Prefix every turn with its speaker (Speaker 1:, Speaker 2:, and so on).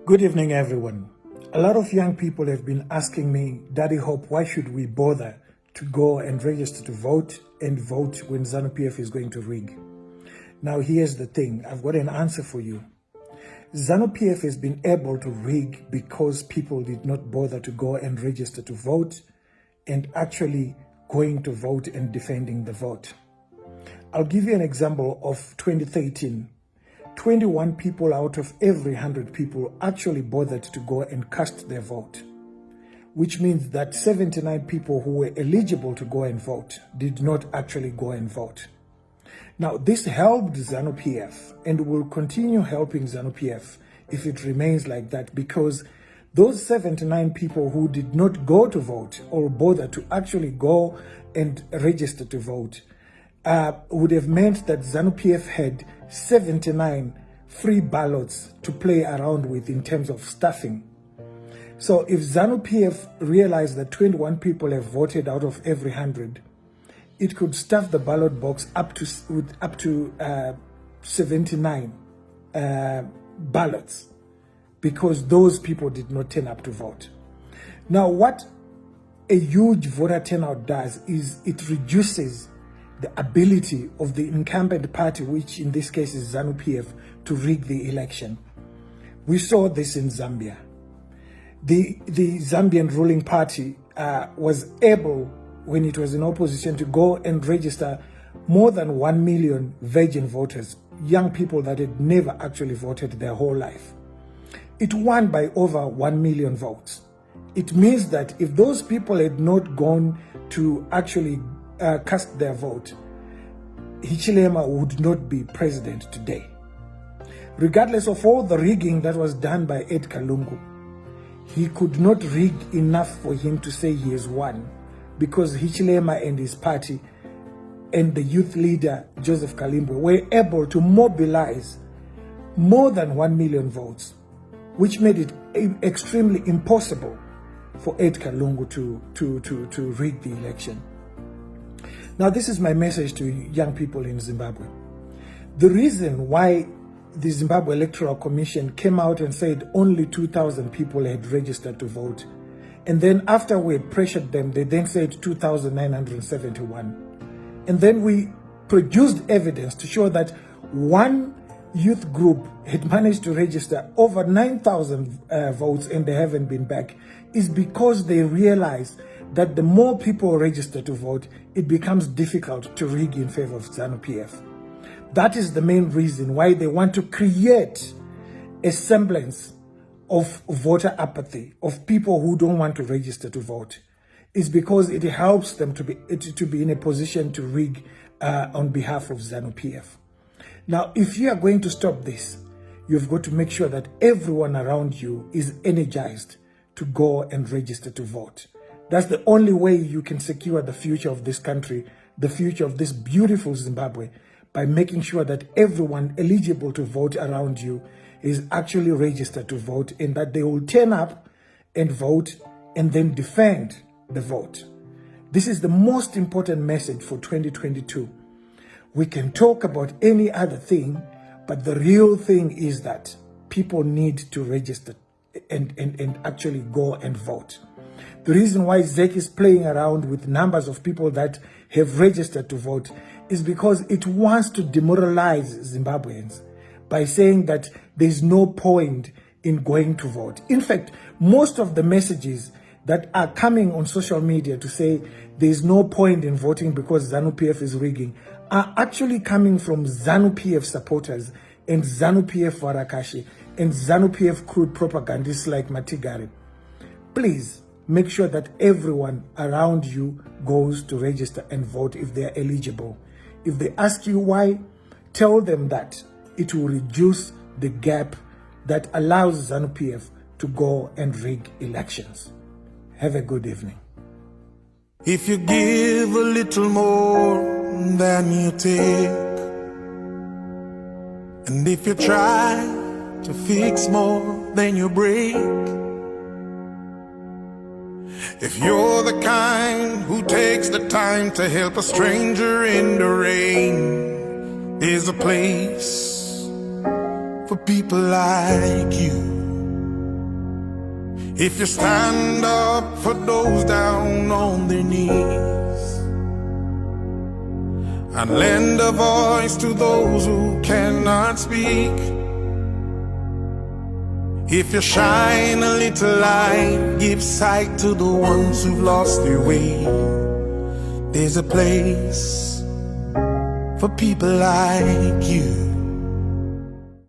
Speaker 1: Good evening, everyone. A lot of young people have been asking me, Daddy Hope, why should we bother to go and register to vote and vote when ZANU-PF is going to rig? Now, here's the thing. I've got an answer for you. ZANU-PF has been able to rig because people did not bother to go and register to vote and actually going to vote and defending the vote. I'll give you an example of 2013. 21 people out of every 100 people actually bothered to go and cast their vote, which means that 79 people who were eligible to go and vote did not actually go and vote. Now, this helped ZANU-PF and will continue helping ZANU-PF if it remains like that, because those 79 people who did not go to vote or bother to actually go and register to vote would have meant that ZANU-PF had 79 free ballots to play around with in terms of staffing. So if ZANU-PF realized that 21 people have voted out of every 100, it could stuff the ballot box up to 79 ballots, because those people did not turn up to vote. Now, what a huge voter turnout does is it reduces the ability of the incumbent party, which in this case is ZANU-PF, to rig the election. We saw this in Zambia. The Zambian ruling party was able, when it was in opposition, to go and register more than 1 million virgin voters, young people that had never actually voted their whole life. It won by over 1 million votes. It means that if those people had not gone to actually cast their vote, Hichilema would not be president today. Regardless of all the rigging that was done by Ed Kalungu, he could not rig enough for him to say he has won, because Hichilema and his party and the youth leader Joseph Kalimbwe were able to mobilize more than 1 million votes, which made it extremely impossible for Ed Kalungu to rig the election. Now, this is my message to young people in Zimbabwe. The reason why the Zimbabwe Electoral Commission came out and said only 2,000 people had registered to vote, and then after we had pressured them, they then said 2,971. And then we produced evidence to show that one youth group had managed to register over 9,000 votes and they haven't been back, is because they realized that the more people register to vote, it becomes difficult to rig in favor of ZANU-PF. That is the main reason why they want to create a semblance of voter apathy, of people who don't want to register to vote, is because it helps them to be in a position to rig on behalf of ZANU-PF. Now, if you are going to stop this, you've got to make sure that everyone around you is energized to go and register to vote. That's the only way you can secure the future of this country, the future of this beautiful Zimbabwe, by making sure that everyone eligible to vote around you is actually registered to vote, and that they will turn up and vote and then defend the vote. This is the most important message for 2022. We can talk about any other thing, but the real thing is that people need to register and actually go and vote. The reason why ZEC is playing around with numbers of people that have registered to vote is because it wants to demoralize Zimbabweans by saying that there's no point in going to vote. In fact, most of the messages that are coming on social media to say there's no point in voting because ZANU-PF is rigging are actually coming from ZANU-PF supporters and ZANU-PF Warakashi and ZANU-PF crude propagandists like Matigari. Please make sure that everyone around you goes to register and vote if they are eligible. If they ask you why, tell them that it will reduce the gap that allows ZANU-PF to go and rig elections. Have a good evening.
Speaker 2: If you give a little more than you take, and if you try to fix more than you break, if you're the kind who takes the time to help a stranger in the rain, there's a place for people like you. If you stand up for those down on their knees and lend a voice to those who cannot speak, if you shine a little light, give sight to the ones who've lost their way, there's a place for people like you.